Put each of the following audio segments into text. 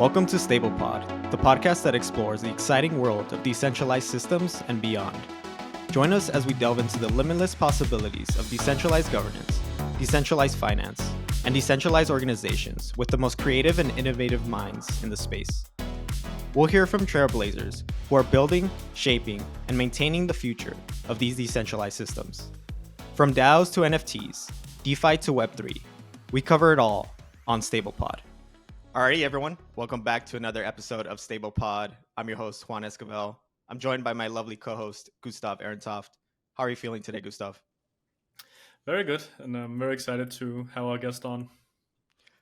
Welcome to StablePod, the podcast that explores the exciting world of decentralized systems and beyond. Join us as we delve into the limitless possibilities of decentralized governance, decentralized finance, and decentralized organizations with the most creative and innovative minds in the space. We'll hear from trailblazers who are building, shaping, and maintaining the future of these decentralized systems. From DAOs to NFTs, DeFi to Web3, we cover it all on StablePod. Alrighty, everyone. Welcome back to another episode of StablePod. I'm your host, Juan Esquivel. I'm joined by my lovely co-host, Gustav Ehrentoft. How are you feeling today, Gustav? Very good, and I'm very excited to have our guest on.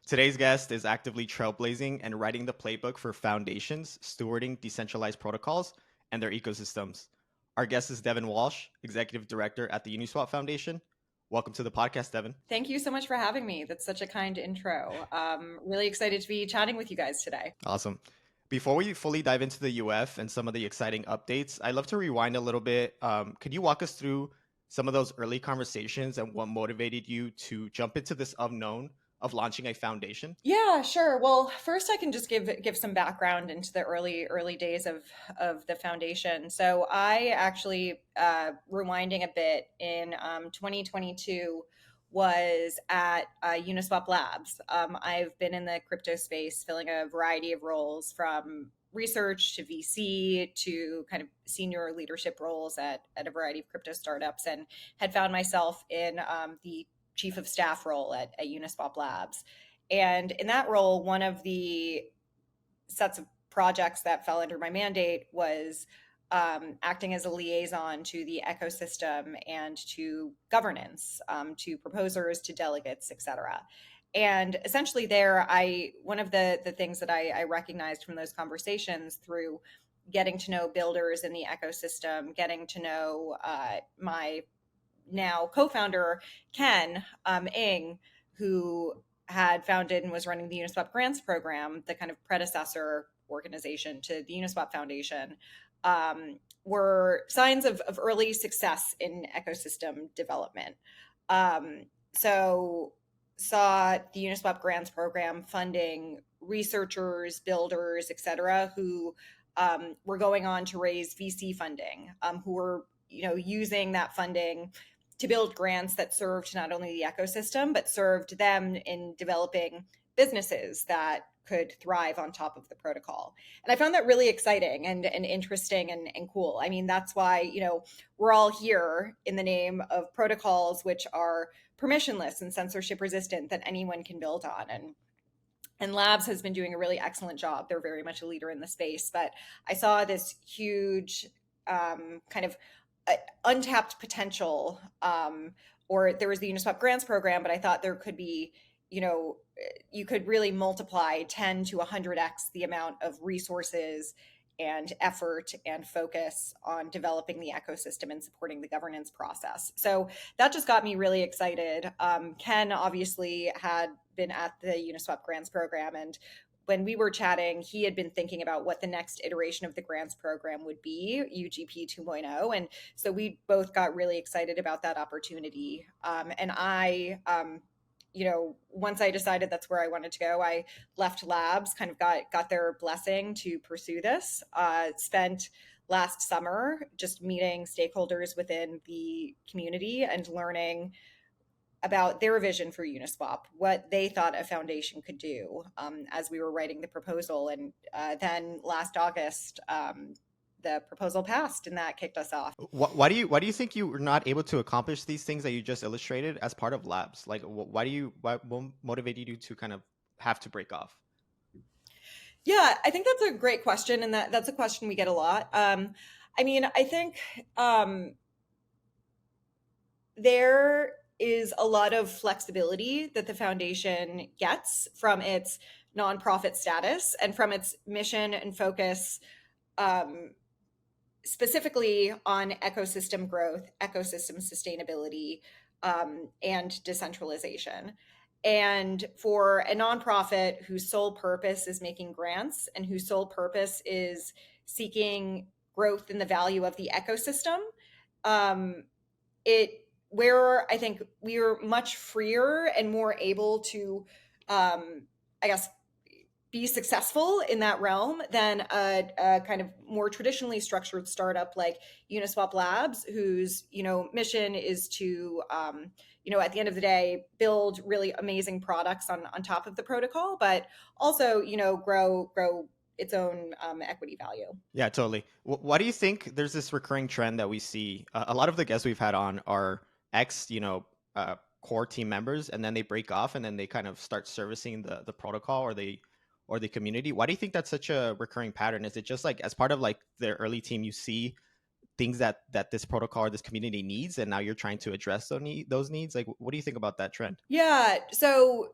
Today's guest is actively trailblazing and writing the playbook for foundations, stewarding decentralized protocols and their ecosystems. Our guest is Devin Walsh, Executive Director at the Uniswap Foundation. Welcome to the podcast, Devin. Thank you so much for having me. That's such a kind intro. Really excited to be chatting with you guys today. Awesome. Before we fully dive into the UF and some of the exciting updates, I'd love to rewind a little bit. Could you walk us through some of those early conversations and what motivated you to jump into this unknown of launching a foundation? Yeah, sure. Well, first I can just give some background into the early days of the foundation. So I actually, rewinding a bit, in 2022 was at Uniswap Labs. I've been in the crypto space filling a variety of roles, from research to VC to kind of senior leadership roles at a variety of crypto startups, and had found myself in the chief of staff role at Uniswap Labs. And in that role, one of the sets of projects that fell under my mandate was acting as a liaison to the ecosystem and to governance, to proposers, to delegates, et cetera. And essentially there, one of the things that I recognized from those conversations, through getting to know builders in the ecosystem, getting to know my now co-founder, Ken Ng, who had founded and was running the Uniswap Grants program, the kind of predecessor organization to the Uniswap Foundation, were signs of early success in ecosystem development. So saw the Uniswap Grants program funding researchers, builders, et cetera, who were going on to raise VC funding, who were using that funding to build grants that served not only the ecosystem, but served them in developing businesses that could thrive on top of the protocol. And I found that really exciting and interesting and cool. I mean, that's why, we're all here in the name of protocols which are permissionless and censorship resistant, that anyone can build on. And Labs has been doing a really excellent job. They're very much a leader in the space. But I saw this huge kind of untapped potential, or there was the Uniswap Grants program, but I thought there could be, you could really multiply 10 to 100x the amount of resources and effort and focus on developing the ecosystem and supporting the governance process. So that just got me really excited. Ken obviously had been at the Uniswap Grants program, and when we were chatting, he had been thinking about what the next iteration of the grants program would be, UGP 2.0. And so we both got really excited about that opportunity. And I, once I decided that's where I wanted to go, I left Labs, kind of got their blessing to pursue this. Spent last summer just meeting stakeholders within the community and learning about their vision for Uniswap, what they thought a foundation could do, as we were writing the proposal. And then last August, the proposal passed, and that kicked us off. Why do you think you were not able to accomplish these things that you just illustrated as part of Labs? Like, what motivated you to kind of have to break off? Yeah, I think that's a great question, and that's a question we get a lot. I mean, I think there is a lot of flexibility that the foundation gets from its nonprofit status and from its mission and focus, specifically on ecosystem growth, ecosystem sustainability, and decentralization. And for a nonprofit whose sole purpose is making grants and whose sole purpose is seeking growth in the value of the ecosystem, where I think we are much freer and more able to, be successful in that realm than a kind of more traditionally structured startup like Uniswap Labs, whose mission is to at the end of the day build really amazing products on top of the protocol, but also grow its own equity value. Yeah, totally. Why do you think there's this recurring trend that we see? A lot of the guests we've had on are ex, core team members, and then they break off, and then they kind of start servicing the protocol or the community. Why do you think that's such a recurring pattern? Is it just like as part of like the early team, you see things that this protocol or this community needs, and now you're trying to address those needs? Like, what do you think about that trend? Yeah. So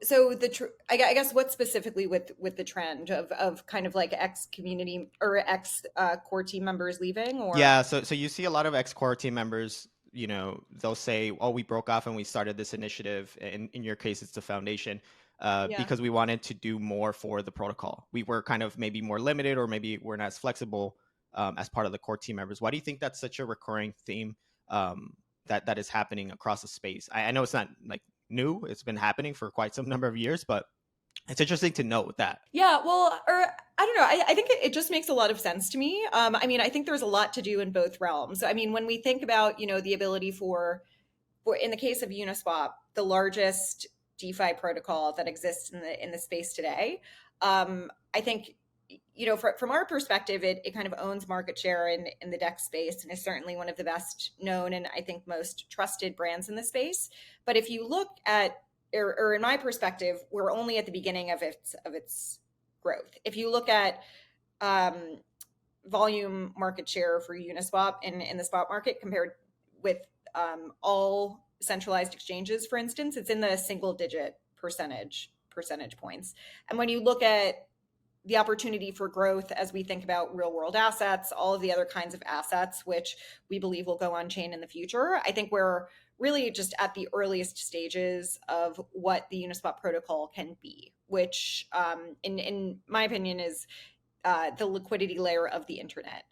I guess what specifically with the trend of kind of like ex community or ex core team members leaving, or Yeah, so you see a lot of ex-core team members, they'll say, "Oh, we broke off and we started this initiative." In your case, it's the foundation, yeah. because we wanted to do more for the protocol. We were kind of maybe more limited, or maybe we're not as flexible as part of the core team members. Why do you think that's such a recurring theme that is happening across the space? I know it's not like new; it's been happening for quite some number of years, but it's interesting to note that. Yeah, well, or I don't know. I think it just makes a lot of sense to me. I mean, I think there's a lot to do in both realms. I mean, when we think about, the ability for in the case of Uniswap, the largest DeFi protocol that exists in the space today, I think, from our perspective, it kind of owns market share in the DEX space and is certainly one of the best known and I think most trusted brands in the space. But if you look at or in my perspective, we're only at the beginning of its growth. If you look at volume market share for Uniswap in the spot market compared with all centralized exchanges, for instance, it's in the single digit percentage points. And when you look at the opportunity for growth as we think about real world assets, all of the other kinds of assets, which we believe will go on chain in the future, I think we're really just at the earliest stages of what the Uniswap protocol can be, which in my opinion is the liquidity layer of the internet.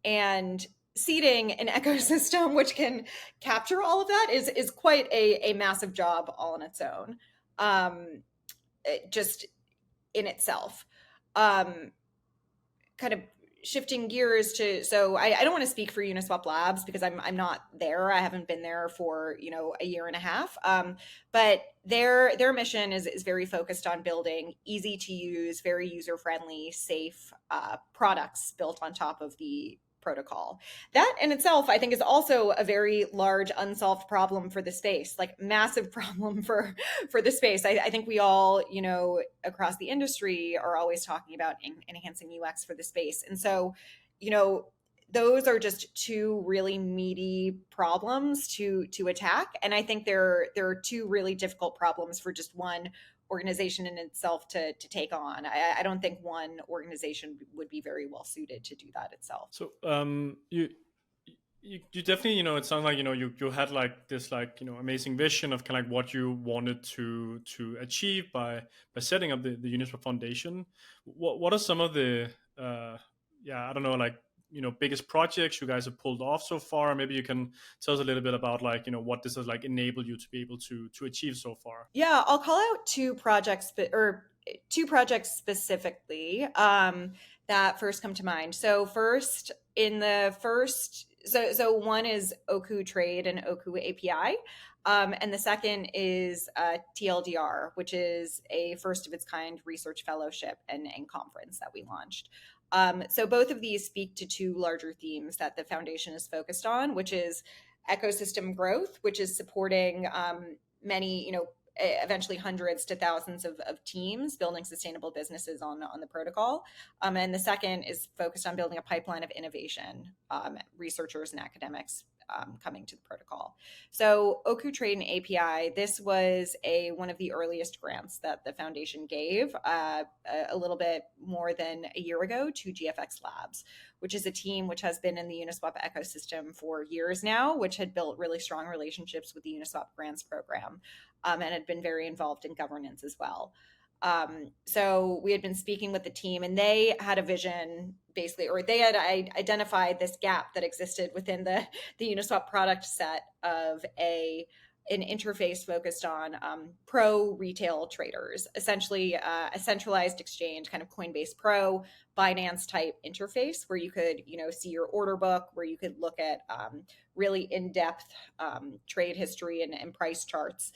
And seeding an ecosystem which can capture all of that is quite a massive job all on its own, just in itself. Kind of shifting gears to, so I don't want to speak for Uniswap Labs because I'm not there. I haven't been there for a year and a half. But their mission is very focused on building easy to use, very user friendly, safe products built on top of the protocol. That in itself, I think, is also a very large unsolved problem for the space, like massive problem for the space. I think we all, across the industry are always talking about enhancing UX for the space. And so, those are just two really meaty problems to attack. And I think there are two really difficult problems for just one organization in itself to take on. I don't think one organization would be very well suited to do that itself. So you definitely, it sounds like, you had like this amazing vision of kind of like what you wanted to achieve by setting up the Uniswap Foundation. What are some of the I don't know, like, biggest projects you guys have pulled off so far? Maybe you can tell us a little bit about what this has enabled you to be able to achieve so far. Yeah, I'll call out two projects specifically that first come to mind. So so one is Oku Trade and Oku API. And the second is TLDR, which is a first of its kind research fellowship and conference that we launched. So both of these speak to two larger themes that the foundation is focused on, which is ecosystem growth, which is supporting many, eventually hundreds to thousands of teams building sustainable businesses on the protocol. And the second is focused on building a pipeline of innovation, researchers and academics coming to the protocol. So Oku Trade and API, this was one of the earliest grants that the foundation gave a little bit more than a year ago to GFX Labs, which is a team which has been in the Uniswap ecosystem for years now, which had built really strong relationships with the Uniswap Grants program, and had been very involved in governance as well. So we had been speaking with the team, and they had a vision, basically, or they had identified this gap that existed within the Uniswap product set of a an interface focused on pro retail traders, essentially a centralized exchange, kind of Coinbase Pro, Binance type interface where you could, see your order book, where you could look at really in-depth trade history and price charts.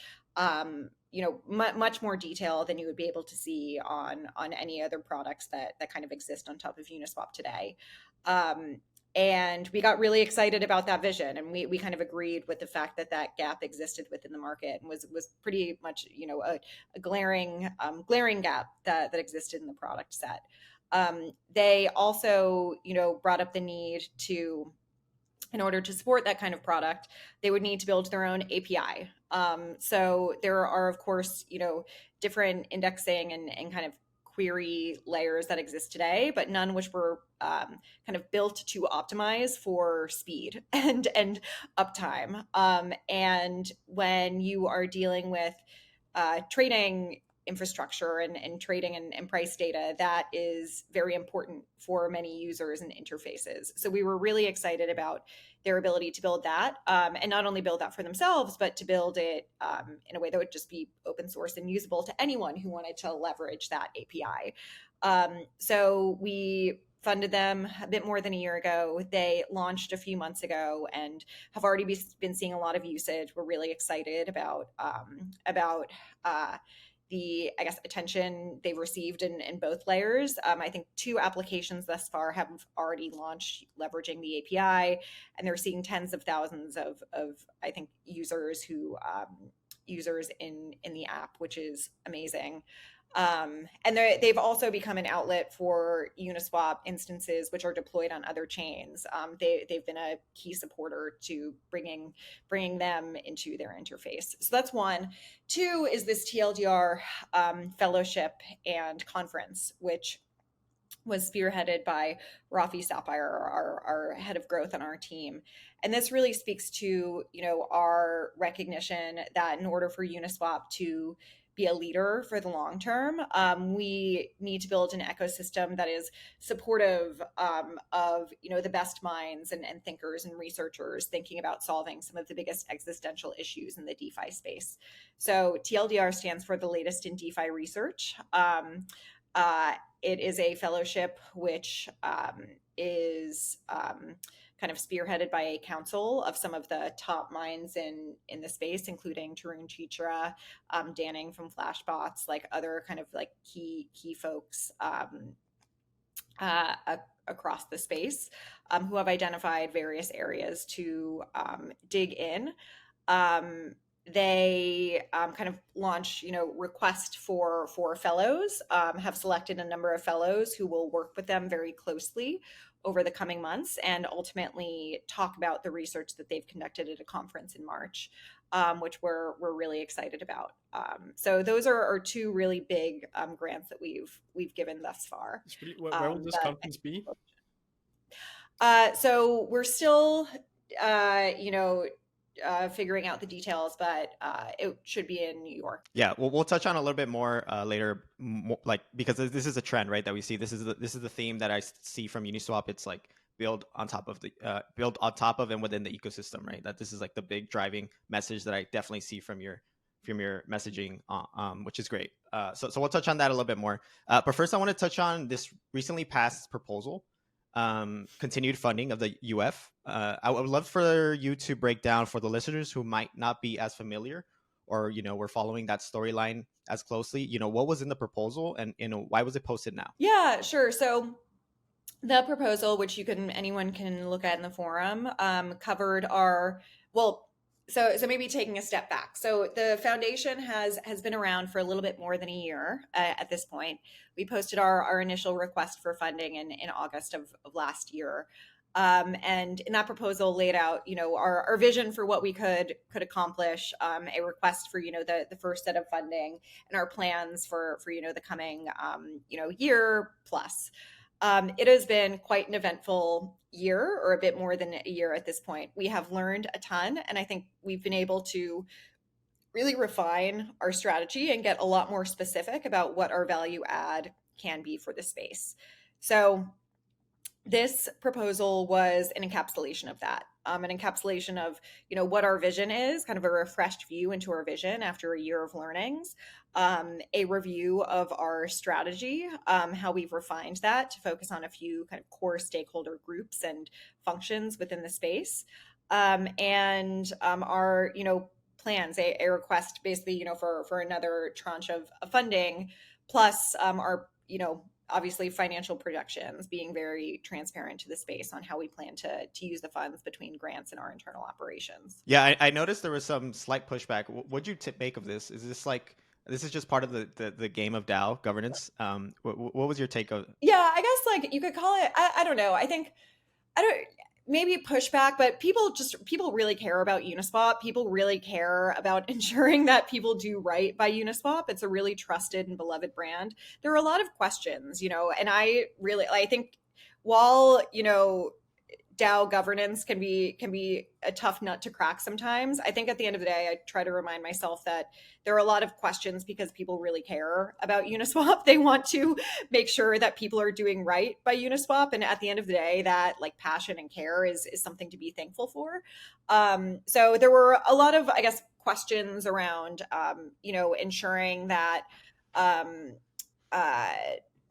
Much more detail than you would be able to see on any other products that kind of exist on top of Uniswap today. And we got really excited about that vision, and we kind of agreed with the fact that that gap existed within the market and was pretty much a glaring gap that existed in the product set. They also brought up the need to, in order to support that kind of product, they would need to build their own API. So there are, of course, different indexing and kind of query layers that exist today, but none which were kind of built to optimize for speed and uptime. And when you are dealing with trading infrastructure and trading and price data, that is very important for many users and interfaces. So we were really excited about their ability to build that, and not only build that for themselves, but to build it in a way that would just be open source and usable to anyone who wanted to leverage that API. So we funded them a bit more than a year ago. They launched a few months ago and have already been seeing a lot of usage. We're really excited about the, I guess, attention they've received in both layers. I think 2 applications thus far have already launched leveraging the API, and they're seeing tens of thousands of I think, users in the app, which is amazing. And they've also become an outlet for Uniswap instances, which are deployed on other chains. They've been a key supporter to bringing them into their interface. So that's one. 2 is this TLDR fellowship and conference, which was spearheaded by Rafi Sapphire, our head of growth on our team. And this really speaks to, our recognition that in order for Uniswap to be a leader for the long term, we need to build an ecosystem that is supportive of the best minds and thinkers and researchers thinking about solving some of the biggest existential issues in the DeFi space. So TLDR stands for the latest in DeFi research. It is a fellowship which is kind of spearheaded by a council of some of the top minds in the space, including Tarun Chichra, Danning from Flashbots, like other kind of like key folks across the space, who have identified various areas to dig in. They kind of launch, request for fellows, have selected a number of fellows who will work with them very closely over the coming months and ultimately talk about the research that they've conducted at a conference in March, which we're really excited about. So those are our 2 really big grants that we've given thus far. Where will this conference be? So we're still, figuring out the details, but it should be in New York. Yeah, we'll touch on a little bit more later, because this is a trend, right, that we see. This is the theme that I see from Uniswap. It's like build on top of and within the ecosystem, right? That this is like the big driving message that I definitely see from your messaging, which is great. So we'll touch on that a little bit more. But first, I want to touch on this recently passed proposal. Continued funding of the UF. I would love for you to break down for the listeners who might not be as familiar or, we're following that storyline as closely, what was in the proposal and, why was it posted now? Yeah, sure. So the proposal, which anyone can look at in the forum, covered so maybe taking a step back. So the foundation has been around for a little bit more than a year at this point. We posted our initial request for funding in August of last year. And in that proposal laid out, our vision for what we could accomplish, a request for, the first set of funding and our plans for the coming, year plus. It has been quite an eventful year, or a bit more than a year at this point. We have learned a ton, and I think we've been able to really refine our strategy and get a lot more specific about what our value add can be for the space. So this proposal was an encapsulation of that, an encapsulation of, what our vision is, kind of a refreshed view into our vision after a year of learnings, a review of our strategy, how we've refined that to focus on a few kind of core stakeholder groups and functions within the space, and our, plans, a request basically, for another tranche of funding, plus our, obviously financial projections, being very transparent to the space on how we plan to use the funds between grants and our internal operations. Yeah, I noticed there was some slight pushback. What'd you make of this? Is this is just part of the game of DAO governance? What was your take of? Yeah, I guess like you could call it, I don't know. I think, I don't, maybe pushback, but people really care about Uniswap. People really care about ensuring that people do right by Uniswap. It's a really trusted and beloved brand. There are a lot of questions, and I think while, DAO governance can be a tough nut to crack sometimes, I think at the end of the day, I try to remind myself that there are a lot of questions because people really care about Uniswap. They want to make sure that people are doing right by Uniswap, and at the end of the day, that like passion and care is something to be thankful for. So there were a lot of, I guess, questions around ensuring that uh,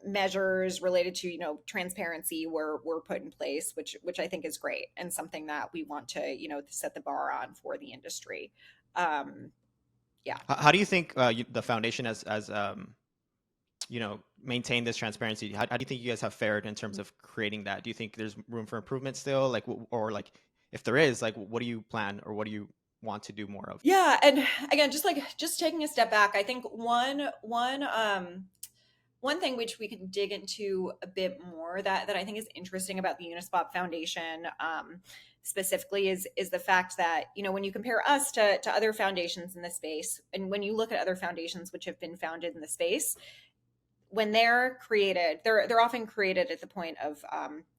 measures related to transparency were put in place, which I think is great and something that we want to set the bar on for the industry. Yeah. How do you think the foundation has maintained this transparency? How do you think you guys have fared in terms of creating that? Do you think there's room for improvement still? Like, or like, if there is, like, what do you plan or what do you want to do more of? Yeah, and again, just taking a step back, I think one thing which we can dig into a bit more that I think is interesting about the Uniswap Foundation, specifically is the fact that when you compare us to other foundations in the space, and when you look at other foundations which have been founded in the space, when they're created, they're often created at the point of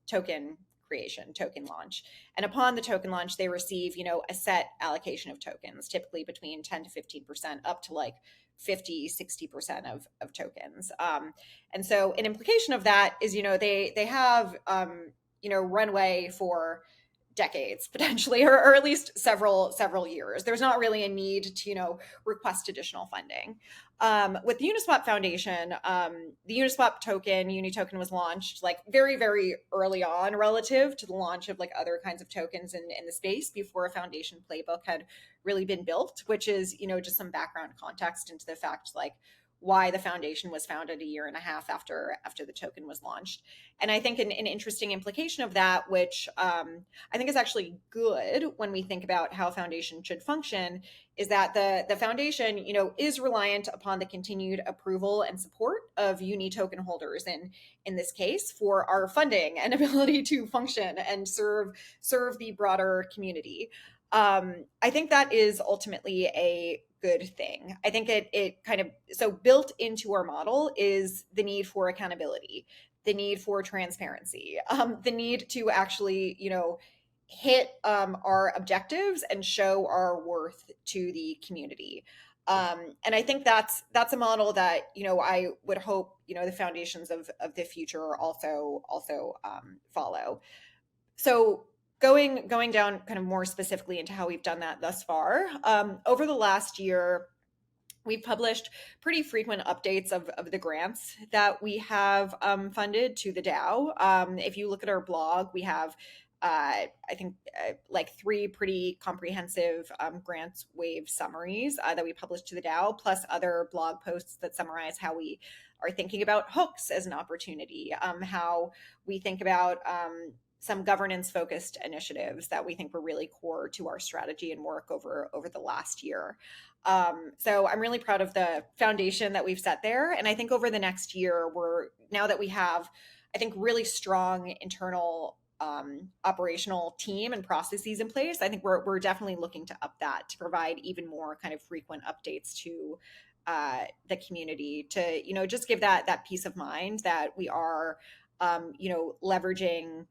token creation, token launch. And upon the token launch, they receive, a set allocation of tokens, typically between 10 to 15%, up to like 50, 60% of tokens. And so an implication of that is, they have, runway for decades potentially, or at least several years. There's not really a need to request additional funding. With the Uniswap Foundation, the Uniswap token, Uni token, was launched like very, very early on relative to the launch of like other kinds of tokens in the space, before a foundation playbook had really been built, which is just some background context into the fact like why the foundation was founded a year and a half after the token was launched. And I think an interesting implication of that, which I think is actually good when we think about how a foundation should function, is that the foundation, is reliant upon the continued approval and support of Uni token holders in this case, for our funding and ability to function and serve the broader community. I think that is ultimately a good thing. I think it kind of, so built into our model is the need for accountability, the need for transparency, the need to actually, hit our objectives and show our worth to the community. And I think that's a model that I would hope the foundations of the future also follow. So going down kind of more specifically into how we've done that thus far, over the last year, we've published pretty frequent updates of the grants that we have funded to the DAO. If you look at our blog, we have I think like 3 pretty comprehensive grants wave summaries that we published to the DAO, plus other blog posts that summarize how we are thinking about hooks as an opportunity, how we think about some governance focused initiatives that we think were really core to our strategy and work over the last year. So I'm really proud of the foundation that we've set there. And I think over the next year, now that we have, I think, really strong internal operational team and processes in place, I think we're definitely looking to up that to provide even more kind of frequent updates to the community, to just give that peace of mind that we are leveraging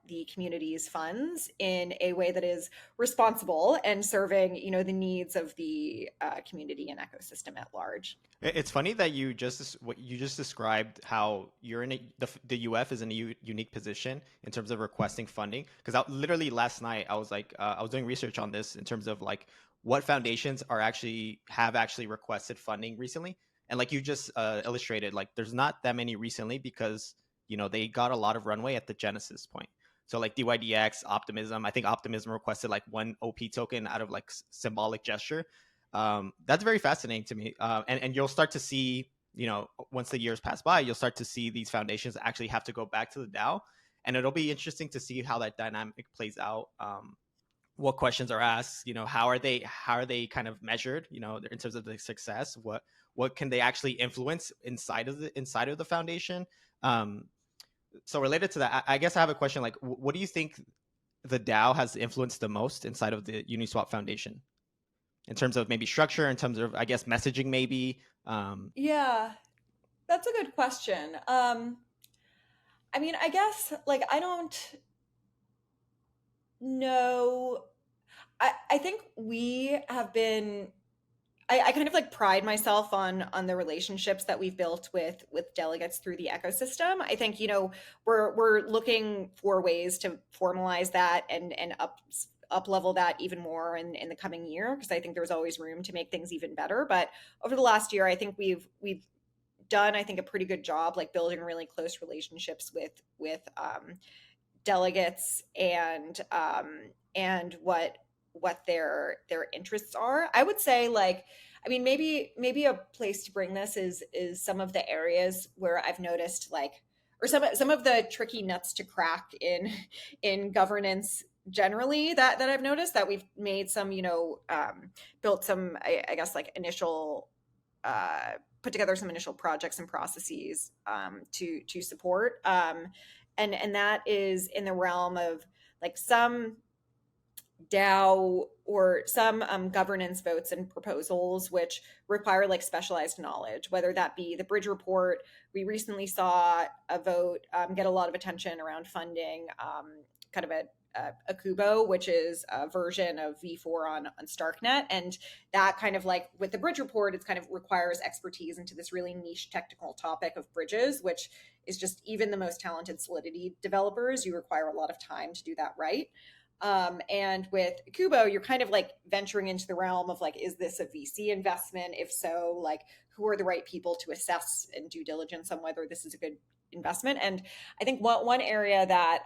the community's funds in a way that is responsible and serving, the needs of the community and ecosystem at large. It's funny that you just described how you're in the UF is in a unique position in terms of requesting funding. Because literally last night I was like I was doing research on this in terms of like what foundations have actually requested funding recently, and like you just illustrated, like there's not that many recently because they got a lot of runway at the genesis point. So like DYDX, Optimism, I think Optimism requested like one OP token out of like symbolic gesture. That's very fascinating to me. And you'll start to see, once the years pass by, you'll start to see these foundations actually have to go back to the DAO. And it'll be interesting to see how that dynamic plays out. What questions are asked, how are they kind of measured, in terms of the success, what can they actually influence inside of the foundation. So related to that, I guess I have a question, like, what do you think the DAO has influenced the most inside of the Uniswap Foundation? In terms of maybe structure, in terms of, I guess, messaging, maybe? Yeah, that's a good question. I mean, I guess, like, I don't know. I think we have been, I kind of like pride myself on the relationships that we've built with delegates through the ecosystem. I think, we're looking for ways to formalize that and up level that even more in the coming year, because I think there's always room to make things even better. But over the last year, I think we've done, I think, a pretty good job like building really close relationships with delegates and what their interests are. I would say, like, I mean, maybe a place to bring this is some of the areas where I've noticed, like, or some of the tricky nuts to crack in governance generally that I've noticed, that we've made some, built some, I guess, like initial put together some initial projects and processes to support, and that is in the realm of like some DAO or some governance votes and proposals which require like specialized knowledge, whether that be the bridge report. We recently saw a vote get a lot of attention around funding kind of a Kubo, which is a version of V4 on Starknet. And that kind of, like with the bridge report, it kind of requires expertise into this really niche technical topic of bridges, which is just, even the most talented Solidity developers, you require a lot of time to do that right. And with Kubo, you're kind of like venturing into the realm of like, is this a VC investment? If so, like, who are the right people to assess and due diligence on whether this is a good investment? And I think one area that,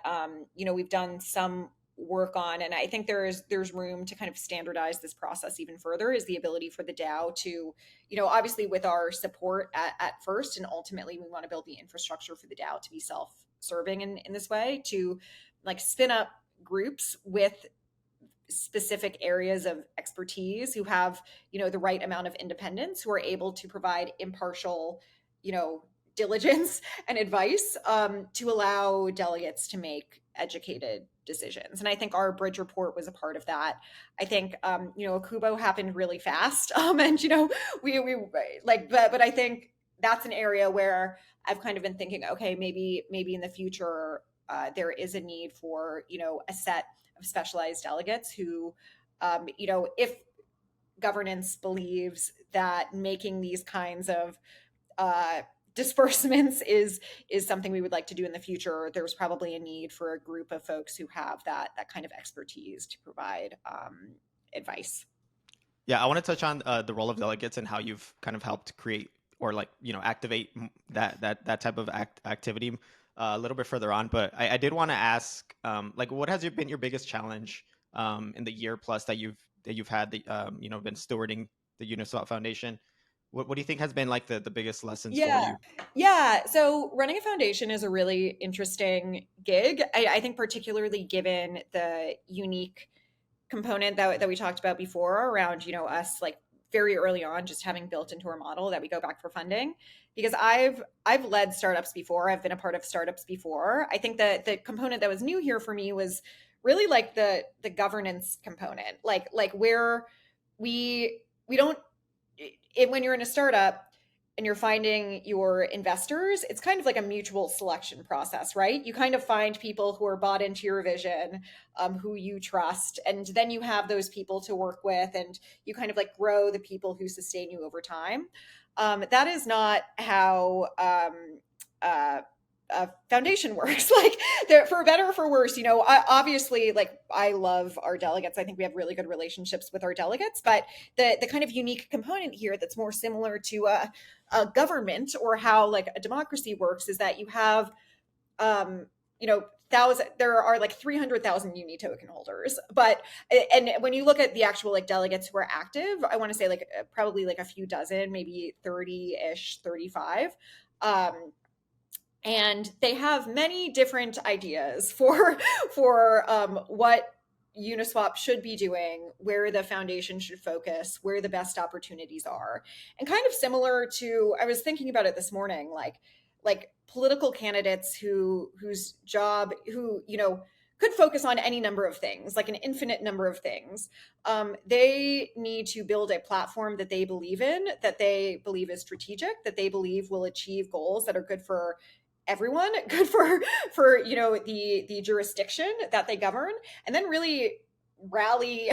we've done some work on, and I think there's room to kind of standardize this process even further, is the ability for the DAO to, obviously with our support at first, and ultimately we want to build the infrastructure for the DAO to be self-serving in this way, to like spin up groups with specific areas of expertise who have, the right amount of independence, who are able to provide impartial, diligence and advice to allow delegates to make educated decisions. And I think our bridge report was a part of that. I think, Kubo happened really fast. And, we like, but I think that's an area where I've kind of been thinking, okay, maybe in the future, there is a need for, a set of specialized delegates who, if governance believes that making these kinds of disbursements is something we would like to do in the future, there's probably a need for a group of folks who have that kind of expertise to provide advice. Yeah, I want to touch on the role of delegates and how you've kind of helped create or like, activate that type of activity a little bit further on. But I did want to ask, like, what has been your biggest challenge in the year plus that you've had been stewarding the Uniswap Foundation? What do you think has been like the biggest lessons for you? Yeah. So running a foundation is a really interesting gig. I think particularly given the unique component that we talked about before around, us like very early on just having built into our model that we go back for funding, because I've led startups before. I've been a part of startups before. I think that the component that was new here for me was really like the governance component, like where we don't, when you're in a startup, you're finding your investors, it's kind of like a mutual selection process, right? You kind of find people who are bought into your vision, who you trust, and then you have those people to work with, and you kind of like grow the people who sustain you over time. That is not how foundation works. Like, for better or for worse, obviously, like, I love our delegates. I think we have really good relationships with our delegates, but the kind of unique component here that's more similar to a government or how like a democracy works is that you have there are like 300,000 uni token holders, and when you look at the actual like delegates who are active, I want to say like probably like a few dozen, maybe 30-ish, 35. And they have many different ideas for what Uniswap should be doing, where the foundation should focus, where the best opportunities are. And kind of similar to, I was thinking about it this morning, like political candidates whose job, who could focus on any number of things, like an infinite number of things. They need to build a platform that they believe in, that they believe is strategic, that they believe will achieve goals that are good for everyone, good for the jurisdiction that they govern, and then really rally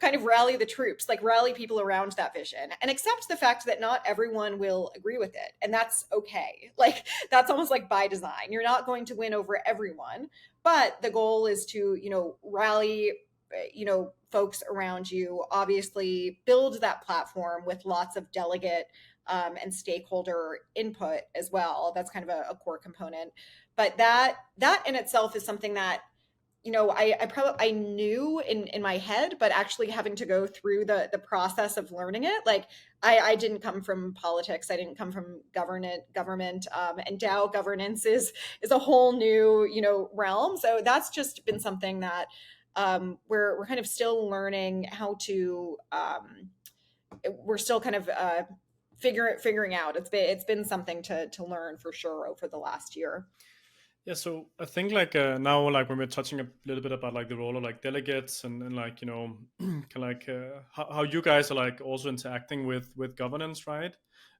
the troops, like rally people around that vision, and accept the fact that not everyone will agree with it, and that's okay. Like, that's almost like by design. You're not going to win over everyone, but the goal is to rally folks around you, obviously build that platform with lots of delegate and stakeholder input as well. That's kind of a core component. But that in itself is something that I knew in my head, but actually having to go through the process of learning it. Like, I didn't come from politics. I didn't come from government, and DAO governance is a whole new realm. So that's just been something that we're kind of still learning how to. We're still kind of figuring out. It's been something to learn for sure over the last year. Yeah, so I think like now, like when we're touching a little bit about like the role of like delegates and like kind of like how you guys are like also interacting with governance, right?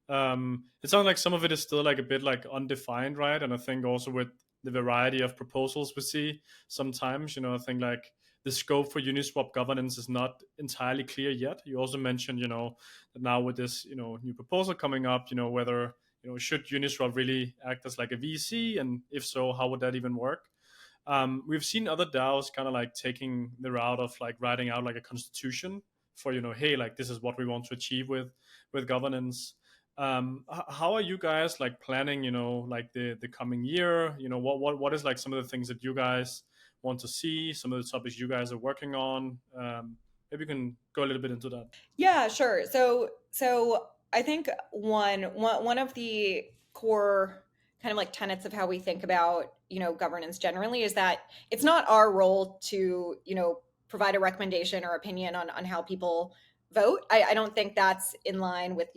It sounds like some of it is still like a bit like undefined, right? And I think also with the variety of proposals we see sometimes, I think like the scope for Uniswap governance is not entirely clear yet. You also mentioned, that now with this, new proposal coming up, whether should Uniswap really act as like a VC, and if so, how would that even work? We've seen other DAOs kind of like taking the route of like writing out like a constitution for hey, like this is what we want to achieve with governance. How are you guys like planning like the coming year? What is like some of the things that you guys want to see, some of the topics you guys are working on? Maybe you can go a little bit into that. Yeah, sure. So I think one of the core kind of like tenets of how we think about governance generally is that it's not our role to provide a recommendation or opinion on how people vote. I don't think that's in line with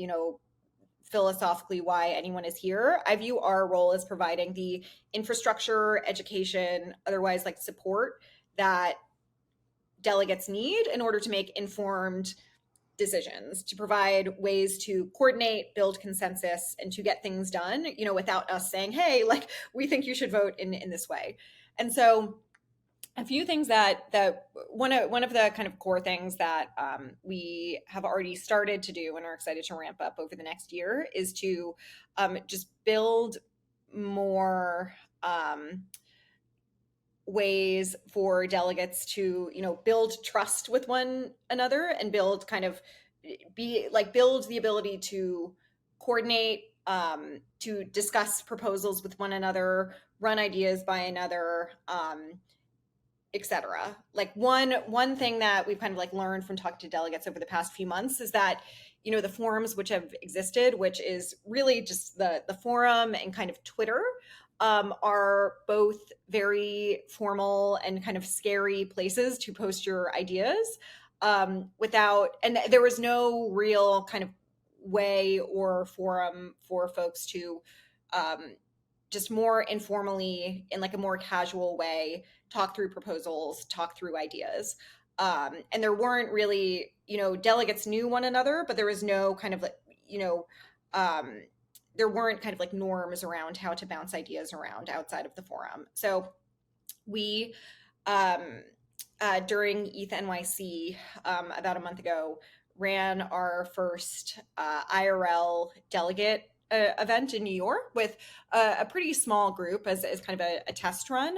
philosophically why anyone is here. I view our role as providing the infrastructure, education, otherwise like support that delegates need in order to make informed decisions, to provide ways to coordinate, build consensus, and to get things done, without us saying, hey, like, we think you should vote in this way. And so a few things that one of the kind of core things that we have already started to do and are excited to ramp up over the next year is to just build more ways for delegates to build trust with one another and build the ability to coordinate, to discuss proposals with one another, run ideas by another, etc. Like one thing that we've kind of like learned from talking to delegates over the past few months is that the forums which have existed, which is really just the forum and kind of Twitter, are both very formal and kind of scary places to post your ideas, and there was no real kind of way or forum for folks to just more informally, in like a more casual way, talk through proposals, talk through ideas. And there weren't really, delegates knew one another, but there was no kind of, there weren't kind of like norms around how to bounce ideas around outside of the forum. So we during ETH NYC about a month ago ran our first IRL delegate event in New York with a pretty small group as kind of a test run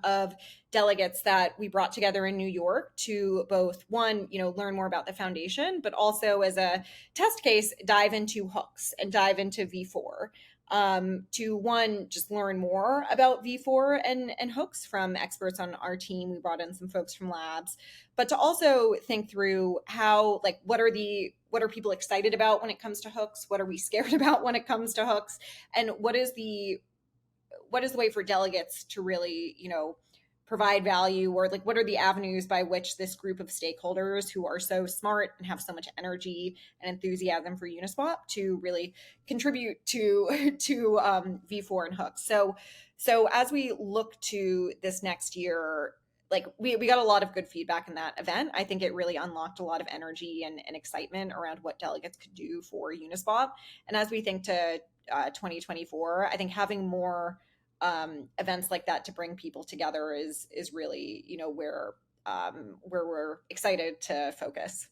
of delegates that we brought together in New York to both one, learn more about the foundation, but also as a test case, dive into hooks and dive into V4. To one, just learn more about V4 and hooks from experts on our team. We brought in some folks from labs, but to also think through how, like, what are people excited about when it comes to hooks? What are we scared about when it comes to hooks? And what is the way for delegates to really, provide value, or like what are the avenues by which this group of stakeholders who are so smart and have so much energy and enthusiasm for Uniswap to really contribute to V4 and hooks. So as we look to this next year, like we got a lot of good feedback in that event. I think it really unlocked a lot of energy and excitement around what delegates could do for Uniswap. And as we think to 2024, I think having more events like that to bring people together is really, where we're excited to focus.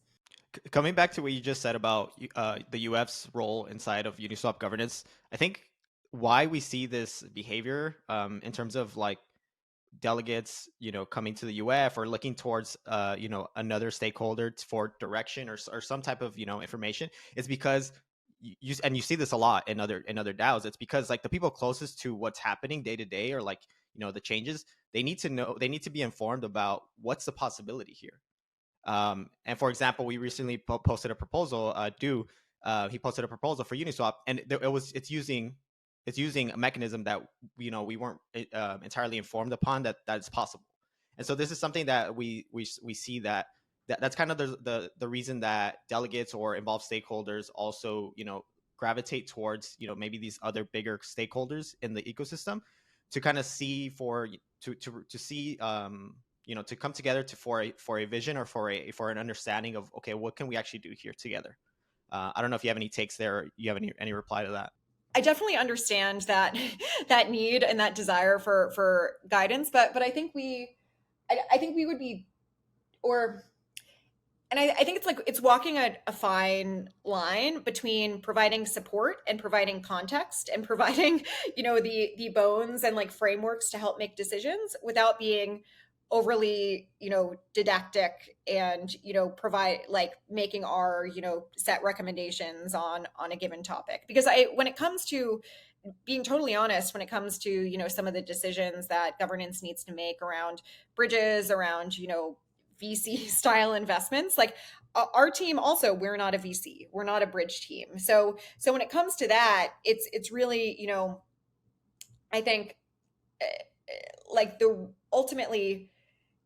Coming back to what you just said about the UF's role inside of Uniswap governance, I think why we see this behavior in terms of like delegates, coming to the UF or looking towards, another stakeholder for direction or some type of, information, is because you see this a lot in other DAOs. It's because like the people closest to what's happening day to day, or like, the changes, they need to be informed about what's the possibility here. And for example, we recently posted a proposal. He posted a proposal for Uniswap, and it's using a mechanism that we weren't entirely informed upon that's possible. And so this is something that we see that's kind of the reason that delegates or involved stakeholders also gravitate towards maybe these other bigger stakeholders in the ecosystem, to kind of see to see to come together for a vision, or for an understanding of, okay, what can we actually do here together. I don't know if you have any takes there, or you have any reply to that. I definitely understand that need and that desire for guidance, but I think we would be, and I think it's walking a fine line between providing support and providing context and providing, the bones and like frameworks to help make decisions without being overly, didactic and, provide like making our, set recommendations on a given topic. Because when it comes to being totally honest, when it comes to, some of the decisions that governance needs to make around bridges, around, VC style investments, like our team also, we're not a VC, we're not a bridge team. So when it comes to that, it's really, I think like ultimately,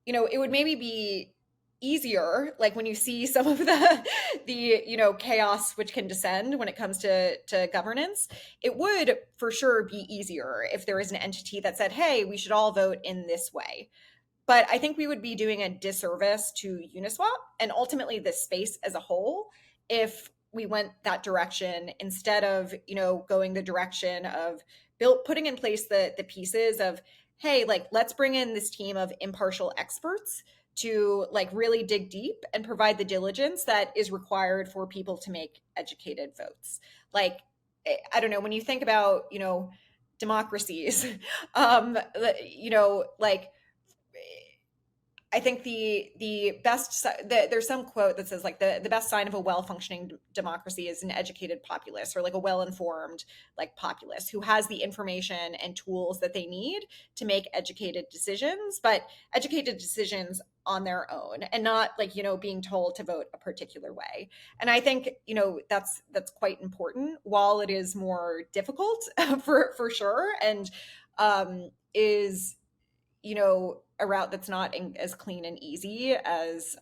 it would maybe be easier, like when you see some of the chaos which can descend when it comes to governance, it would for sure be easier if there is an entity that said, hey, we should all vote in this way. But I think we would be doing a disservice to Uniswap and ultimately the space as a whole if we went that direction, instead of, going the direction of putting in place the pieces of, hey, like, let's bring in this team of impartial experts to like really dig deep and provide the diligence that is required for people to make educated votes. Like, I don't know, when you think about, democracies, like, I think the best, there's some quote that says like the best sign of a well-functioning democracy is an educated populace, or like a well-informed like populace who has the information and tools that they need to make educated decisions, but educated decisions on their own, and not like, being told to vote a particular way. And I think, that's quite important, while it is more difficult for sure, and is, a route that's not as clean and easy as,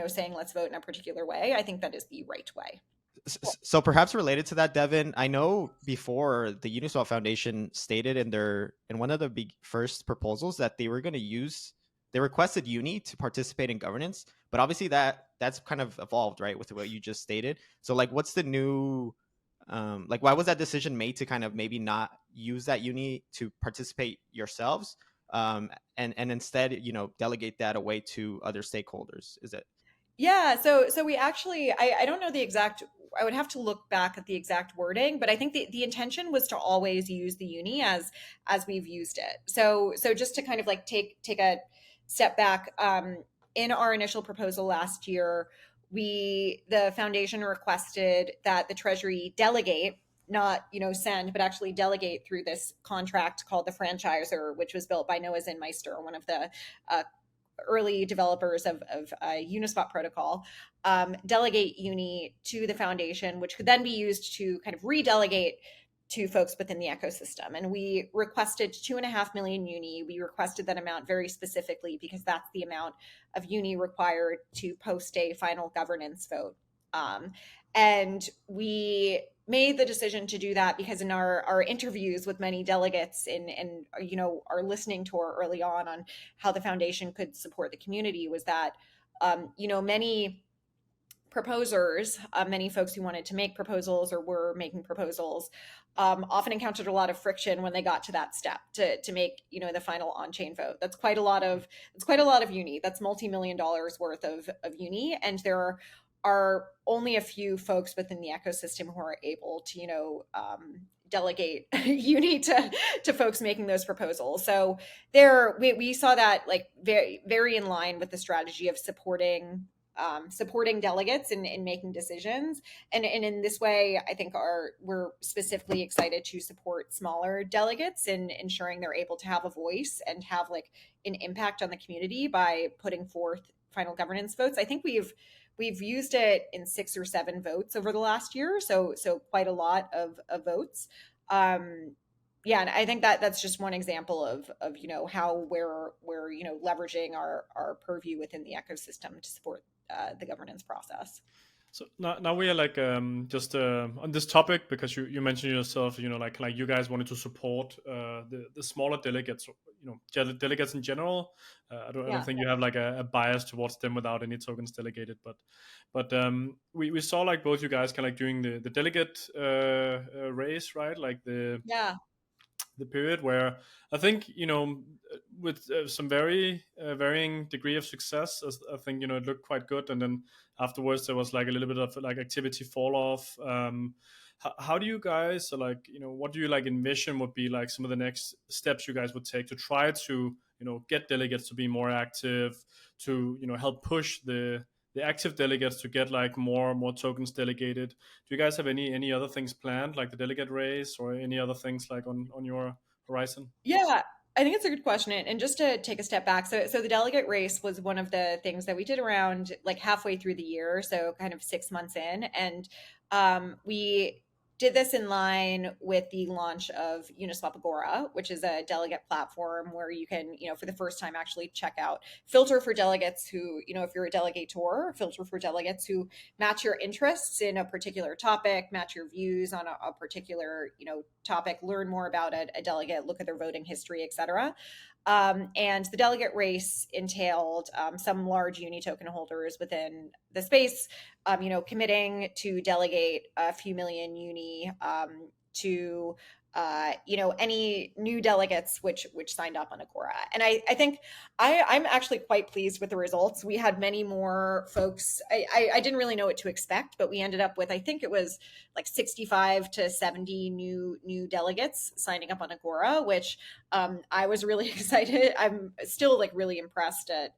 saying let's vote in a particular way. I think that is the right way. So perhaps related to that, Devin, I know before the Uniswap Foundation stated in one of the big first proposals that they requested Uni to participate in governance, but obviously that's kind of evolved, right, with what you just stated. So like, what's the new Like, why was that decision made to kind of maybe not use that uni to participate yourselves, and instead, delegate that away to other stakeholders? Is it? Yeah, so we actually, I don't know the exact, I would have to look back at the exact wording, but I think the intention was to always use the uni as we've used it. So just to kind of like take a step back, in our initial proposal last year, the foundation requested that the Treasury delegate, not send, but actually delegate through this contract called the franchiser, which was built by Noah Zinmeister, one of the early developers of Uniswap protocol, delegate uni to the foundation, which could then be used to kind of redelegate to folks within the ecosystem. And we requested 2.5 million uni. We requested that amount very specifically because that's the amount of uni required to post a final governance vote. And we made the decision to do that because in our interviews with many delegates and our listening tour early on how the foundation could support the community was that many proposers, many folks who wanted to make proposals or were making proposals, often encountered a lot of friction when they got to that step to make the final on-chain vote. That's quite a lot of uni. That's multi-million dollars worth of uni, and there are only a few folks within the ecosystem who are able to delegate uni to folks making those proposals. So we saw that like very very in line with the strategy of supporting delegates in making decisions. And in this way, I think we're specifically excited to support smaller delegates in ensuring they're able to have a voice and have like an impact on the community by putting forth final governance votes. I think we've used it in 6 or 7 votes over the last year, so quite a lot of votes. Yeah, and I think that's just one example of how we're leveraging our purview within the ecosystem to support the governance process. So now we are like just on this topic because you mentioned yourself, like you guys wanted to support the smaller delegates, delegates in general. I don't think you have like a bias towards them without any tokens delegated, but we saw like both you guys kind of like doing the delegate race, right? Like the period where I think with some very varying degree of success, as I think it looked quite good, and then afterwards there was like a little bit of like activity fall off. How do you guys like what do you like envision would be like some of the next steps you guys would take to try to get delegates to be more active, to help push the active delegates to get like more tokens delegated? Do you guys have any other things planned, like the delegate race or any other things like on your horizon? Yeah, I think it's a good question. And just to take a step back, so the delegate race was one of the things that we did around like halfway through the year, so kind of 6 months in. And we did this in line with the launch of Uniswap Agora, which is a delegate platform where you can, for the first time actually check out, filter for delegates who, if you're a delegator, filter for delegates who match your interests in a particular topic, match your views on a particular, topic, learn more about a delegate, look at their voting history, etc. And the delegate race entailed some large uni token holders within the space, committing to delegate a few million uni to any new delegates which signed up on Agora. And I think I'm actually quite pleased with the results. We had many more folks. I didn't really know what to expect, but we ended up with, I think it was like 65 to 70 new delegates signing up on Agora, which I was really excited. I'm still like really impressed at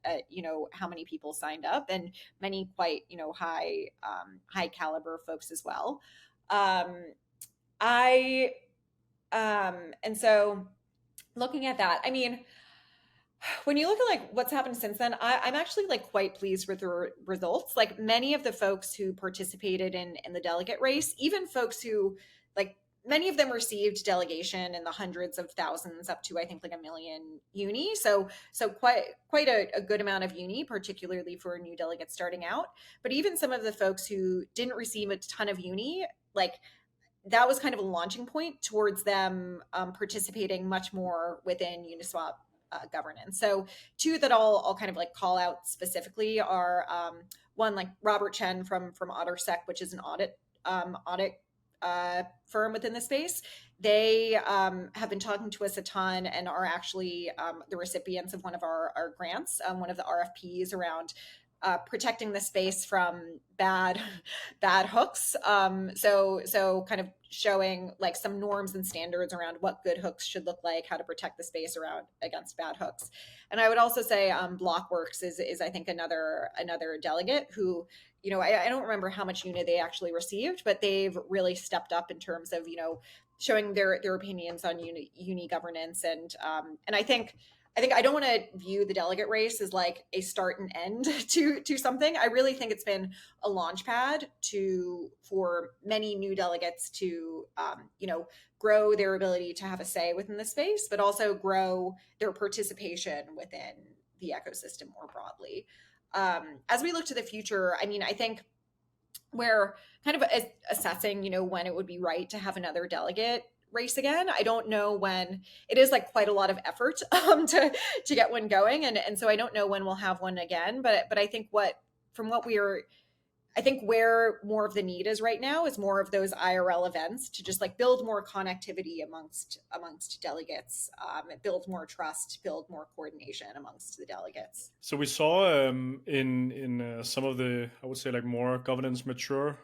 how many people signed up, and many quite high caliber folks as well. And so looking at that, I mean, when you look at like what's happened since then, I'm actually like quite pleased with the results. Like many of the folks who participated in the delegate race, even folks who like many of them received delegation in the hundreds of thousands up to I think like 1 million uni. So quite a good amount of uni, particularly for a new delegate starting out. But even some of the folks who didn't receive a ton of uni, like that was kind of a launching point towards them participating much more within Uniswap governance. So 2 that I'll kind of like call out specifically are one like Robert Chen from OtterSec, which is an audit firm within the space. They have been talking to us a ton and are actually the recipients of one of our grants, one of the RFPs around protecting the space from bad hooks. So kind of showing like some norms and standards around what good hooks should look like, how to protect the space around against bad hooks. And I would also say Blockworks is I think another delegate who, I don't remember how much Uni they actually received, but they've really stepped up in terms of, showing their opinions on uni governance. And I don't want to view the delegate race as like a start and end to something. I really think it's been a launch pad for many new delegates to, grow their ability to have a say within the space, but also grow their participation within the ecosystem more broadly. As we look to the future, I think we're kind of assessing, when it would be right to have another delegate race again. I don't know when. It is like quite a lot of effort to get one going, and so I don't know when we'll have one again. But I think I think where more of the need is right now is more of those IRL events to just like build more connectivity amongst delegates, build more trust, build more coordination amongst the delegates. So we saw in some of the, I would say, like more governance mature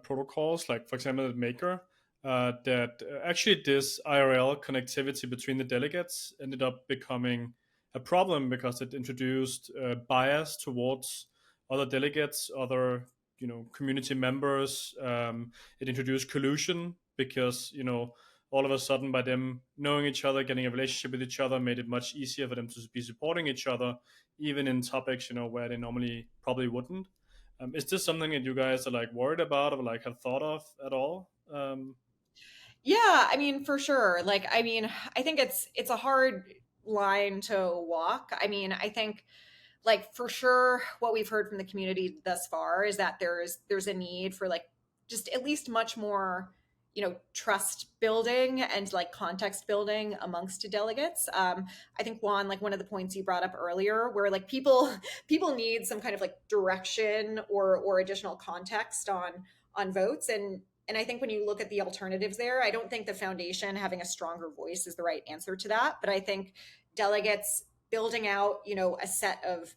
protocols, like for example at Maker, that actually this IRL connectivity between the delegates ended up becoming a problem because it introduced bias towards other delegates, other community members. It introduced collusion because all of a sudden, by them knowing each other, getting a relationship with each other, made it much easier for them to be supporting each other, even in topics where they normally probably wouldn't. Is this something that you guys are like worried about or like have thought of at all? Yeah, for sure. I think it's a hard line to walk. I think like for sure what we've heard from the community thus far is that there's a need for like just at least much more trust building and like context building amongst delegates. I think Juan, like one of the points you brought up earlier where like people need some kind of like direction or additional context on votes. And I think when you look at the alternatives there, I don't think the foundation having a stronger voice is the right answer to that. But I think delegates building out, a set of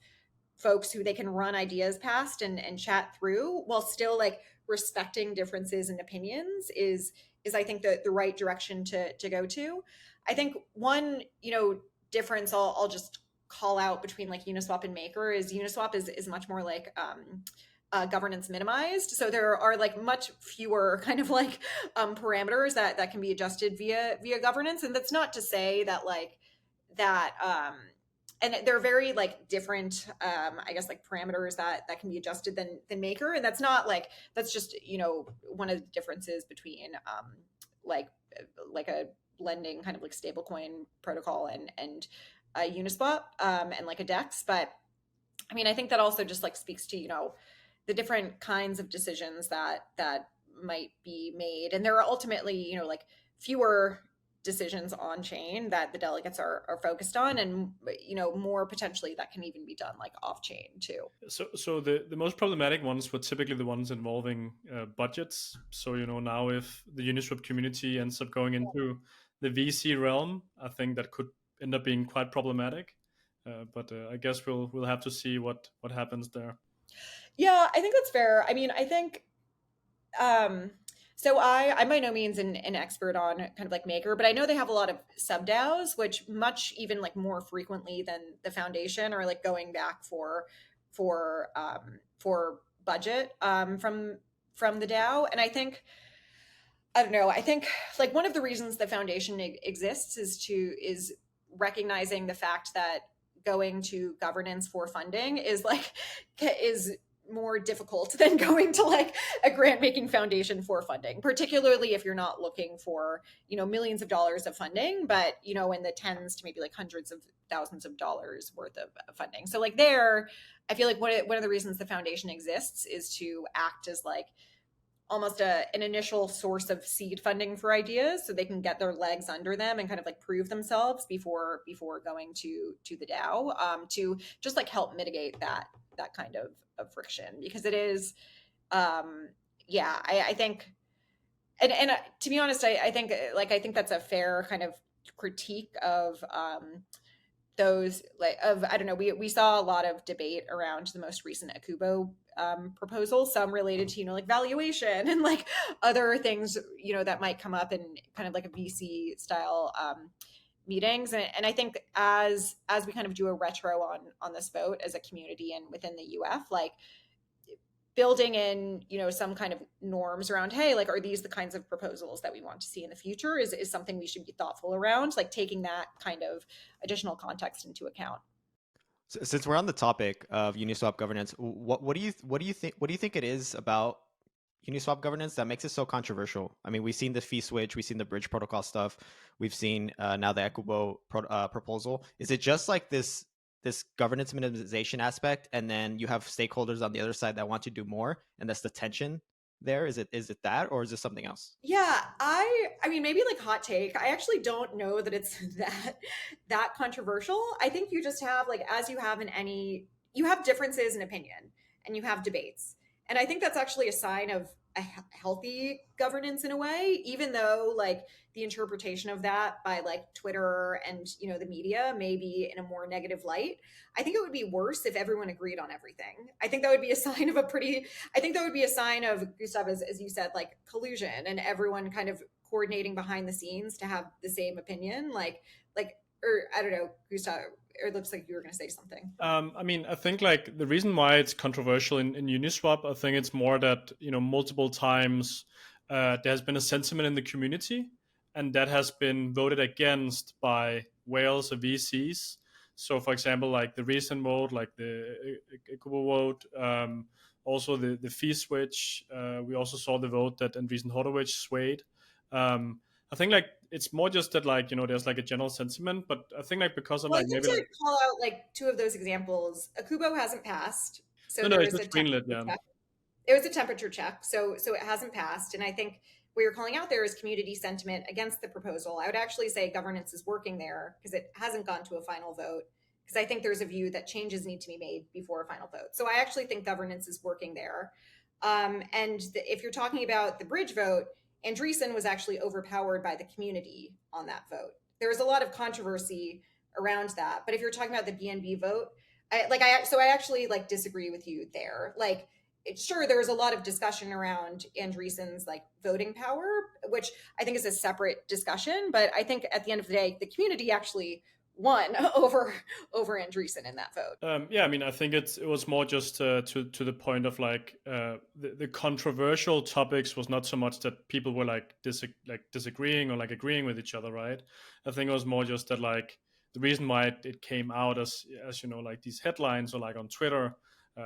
folks who they can run ideas past and chat through while still like respecting differences in opinions is I think the right direction to go to. I think one, difference I'll just call out between like Uniswap and Maker is Uniswap is much more like governance minimized. So there are like much fewer kind of like parameters that can be adjusted via governance. And that's not to say that like that and they're very like different I guess like parameters that can be adjusted than Maker. And that's not like that's just one of the differences between like a lending kind of like stablecoin protocol and Uniswap and like a DEX. But I think that also just like speaks to the different kinds of decisions that might be made. And there are ultimately, like fewer decisions on chain that the delegates are focused on, and more potentially that can even be done like off chain too. So the most problematic ones were typically the ones involving budgets. So now if the Uniswap community ends up going into the VC realm, I think that could end up being quite problematic. But I guess we'll have to see what happens there. Yeah, I think that's fair. I think so I'm by no means an expert on kind of like Maker, but I know they have a lot of sub DAOs, which much even like more frequently than the foundation are like going back for budget from the DAO. And I think like one of the reasons the foundation exists is recognizing the fact that going to governance for funding is more difficult than going to like a grant making foundation for funding, particularly if you're not looking for millions of dollars of funding, but in the tens to maybe like hundreds of thousands of dollars worth of funding. So like there, I feel like one of the reasons the foundation exists is to act as like almost an initial source of seed funding for ideas, so they can get their legs under them and kind of like prove themselves before going to the DAO, to just like help mitigate that kind of friction, because it is I think And to be honest, I think that's a fair kind of critique of those, like, of, I don't know, we saw a lot of debate around the most recent Akubo proposal, some related to, like valuation and like other things, that might come up in kind of like a VC style meetings. And I think as we kind of do a retro on this vote as a community and within the UF, like building in, some kind of norms around, hey, like, are these the kinds of proposals that we want to see in the future, is something we should be thoughtful around, like taking that kind of additional context into account. Since we're on the topic of Uniswap governance, what do you think it is about Uniswap governance that makes it so controversial? I mean, we've seen the fee switch, we've seen the bridge protocol stuff, we've seen now the Equitable proposal. Is it just like this governance minimization aspect, and then you have stakeholders on the other side that want to do more, and that's the tension there? Is it that, or is it something else? Yeah, I mean, maybe like hot take, I actually don't know that it's that controversial. I think you just have, like, as you have in any, you have differences in opinion and you have debates. And I think that's actually a sign of a healthy governance in a way, even though like the interpretation of that by like Twitter and, the media may be in a more negative light. I think it would be worse if everyone agreed on everything. I think that would be a sign of Gustav, as you said, like collusion and everyone kind of coordinating behind the scenes to have the same opinion. Or I don't know, Gustav, or it looks like you were going to say something. I mean, I think like the reason why it's controversial in Uniswap, I think it's more that, multiple times there has been a sentiment in the community, and that has been voted against by whales of VCs. So, for example, like the recent vote, like the Equitable vote, also the fee switch. We also saw the vote that Andreessen Horowitz swayed. I think like it's more just that, like, there's like a general sentiment, but I think like because of, Well, I like, think maybe to like, call out like two of those examples, Akubo hasn't passed, so no, there it's is a just greenlit, temperature yeah. check. It was a temperature check, so it hasn't passed. And I think what you're calling out there is community sentiment against the proposal. I would actually say governance is working there because it hasn't gone to a final vote. Because I think there's a view that changes need to be made before a final vote. So I actually think governance is working there. If you're talking about the bridge vote, Andreessen was actually overpowered by the community on that vote. There was a lot of controversy around that. But if you're talking about the BNB vote, I actually like disagree with you there. Like, sure, there was a lot of discussion around Andreessen's like voting power, which I think is a separate discussion. But I think at the end of the day, the community actually won over Andreessen in that vote. Yeah, I mean, I think it was more just to the point of like the controversial topics was not so much that people were like disagreeing or like agreeing with each other, right? I think it was more just that, like, the reason why it came out as like these headlines or like on Twitter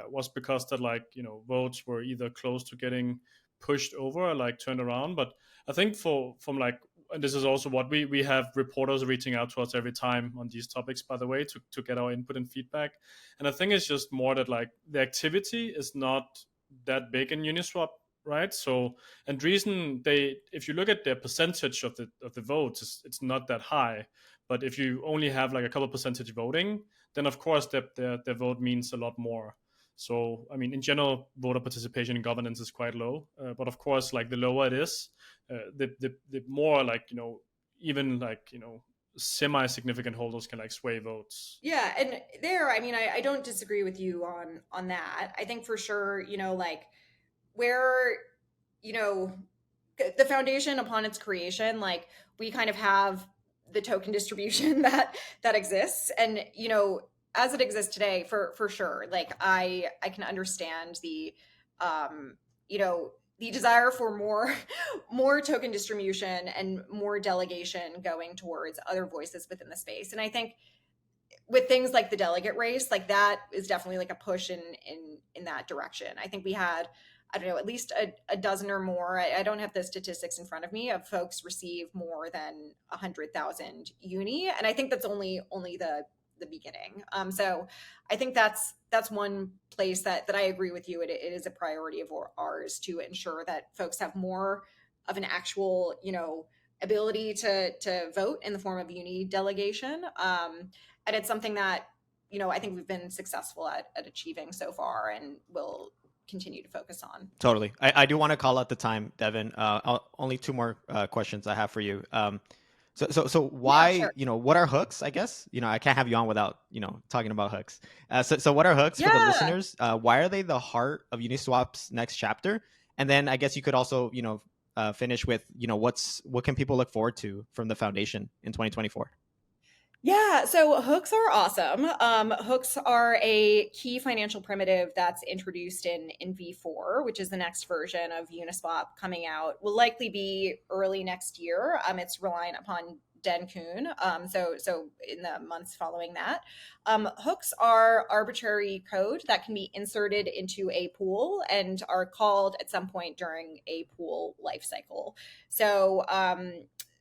was because that, like, votes were either close to getting pushed over or like turned around. But I think from like, and this is also what we have reporters reaching out to us every time on these topics, by the way, to get our input and feedback. And I think it's just more that, like, the activity is not that big in Uniswap, right? So, and reason if you look at the percentage of the votes, it's not that high. But if you only have like a couple percentage voting, then of course their vote means a lot more. So, I mean, in general, voter participation in governance is quite low. But of course, like, the lower it is, the more, like, even like, semi-significant holders can like sway votes. Yeah, and there, I mean, I don't disagree with you on that. I think for sure, like where, you know, the foundation upon its creation, like we kind of have the token distribution that exists, and as it exists today, for sure, like I can understand the the desire for more token distribution and more delegation going towards other voices within the space. And I think with things like the delegate race, like that is definitely like a push in that direction. I think we had, I don't know, at least a dozen or more. I don't have the statistics in front of me of folks receive more than 100,000 uni, and I think that's only the beginning. So I think that's one place that I agree with you. It is a priority of ours to ensure that folks have more of an actual ability to vote in the form of uni delegation. And it's something that I think we've been successful at achieving so far, and will continue to focus on. Totally. I do want to call out the time, Devin. Only two more questions I have for you. So why, sure. What are hooks, I guess? I can't have you on without, talking about hooks. So what are hooks for the Yeah. listeners? Why are they the heart of Uniswap's next chapter? And then I guess you could also, finish with, what can people look forward to from the foundation in 2024? Yeah, so hooks are awesome. Hooks are a key financial primitive that's introduced in V4, which is the next version of Uniswap coming out. Will likely be early next year. It's reliant upon Dencun, so in the months following that. Hooks are arbitrary code that can be inserted into a pool and are called at some point during a pool lifecycle.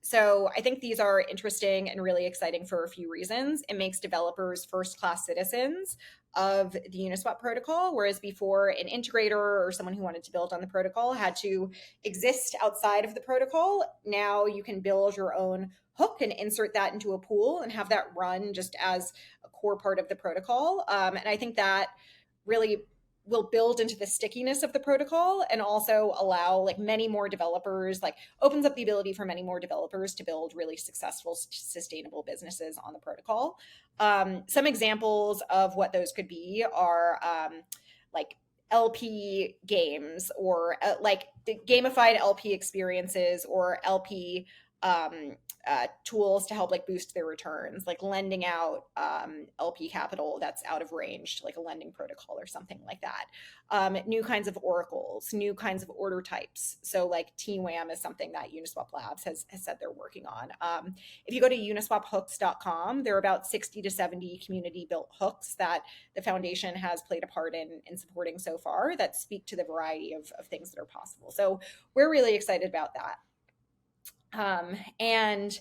So I think these are interesting and really exciting for a few reasons. It makes developers first-class citizens of the Uniswap protocol, whereas before an integrator or someone who wanted to build on the protocol had to exist outside of the protocol. Now you can build your own hook and insert that into a pool and have that run just as a core part of the protocol. And I think that really will build into the stickiness of the protocol and also allow many more developers, opens up the ability for many more developers to build really successful, sustainable businesses on the protocol. Some examples of what those could be are LP games or the gamified LP experiences or LP tools to help boost their returns, lending out LP capital that's out of range to a lending protocol or something like that. New kinds of oracles, new kinds of order types. So TWAM is something that Uniswap Labs has said they're working on. If you go to uniswaphooks.com, there are about 60 to 70 community built hooks that the foundation has played a part in supporting so far that speak to the variety of things that are possible. So we're really excited about that. And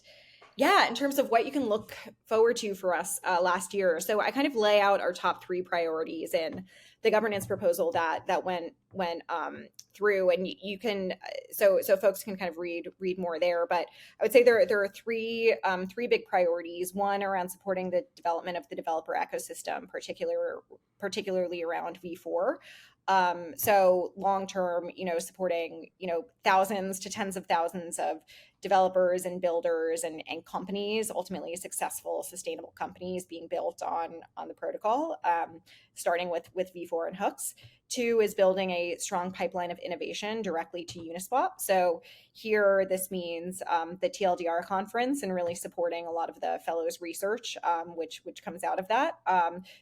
yeah, in terms of what you can look forward to for us last year. So I kind of lay out our top 3 priorities in the governance proposal that went through, and you can so folks can kind of read more there. But I would say there are three big priorities. One around supporting the development of the developer ecosystem, particularly around V4. So long term, supporting thousands to tens of thousands of developers and builders and companies, ultimately successful, sustainable companies being built on the protocol, starting with V4 and hooks. 2 is building a strong pipeline of innovation directly to Uniswap. So here, this means the TLDR conference and really supporting a lot of the fellows research, which comes out of that,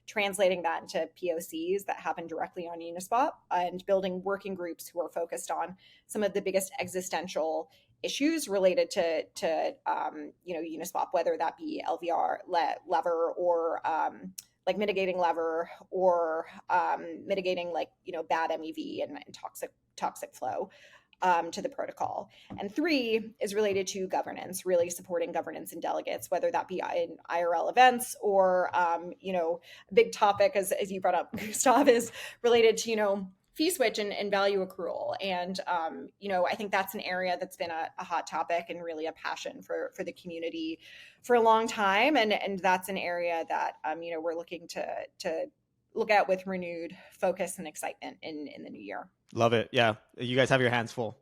translating that into POCs that happen directly on Uniswap, and building working groups who are focused on some of the biggest existential issues related to Uniswap, whether that be LVR lever or mitigating lever or mitigating bad MEV and toxic flow to the protocol. And 3 is related to governance, really supporting governance and delegates, whether that be in IRL events or a big topic as you brought up, Gustav, is related to fee switch and value accrual. And, I think that's an area that's been a hot topic and really a passion for the community for a long time. And that's an area that, we're looking to look at with renewed focus and excitement in the new year. Love it. Yeah. You guys have your hands full.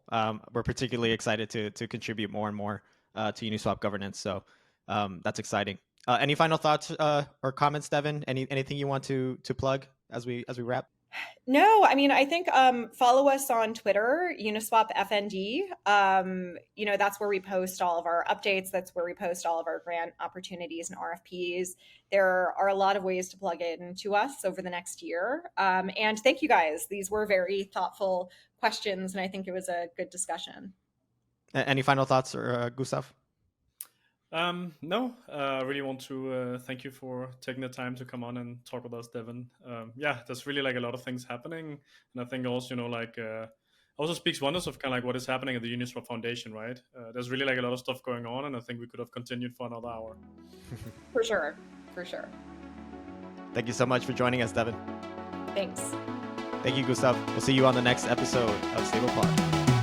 We're particularly excited to contribute more and more to Uniswap governance. So that's exciting. Any final thoughts or comments, Devin? Anything you want to plug as we wrap? No, I mean, I think follow us on Twitter, Uniswap FND. That's where we post all of our updates. That's where we post all of our grant opportunities and RFPs. There are a lot of ways to plug in to us over the next year. And thank you guys. These were very thoughtful questions, and I think it was a good discussion. Any final thoughts, or Gustav? No, I really want to thank you for taking the time to come on and talk with us, Devin. There's really a lot of things happening, and I think also also speaks wonders of kind of what is happening at the Uniswap Foundation, right? There's really a lot of stuff going on, and I think we could have continued for another hour. For sure. Thank you so much for joining us, Devin. Thanks. Thank you, Gustav. We'll see you on the next episode of Stable Pod.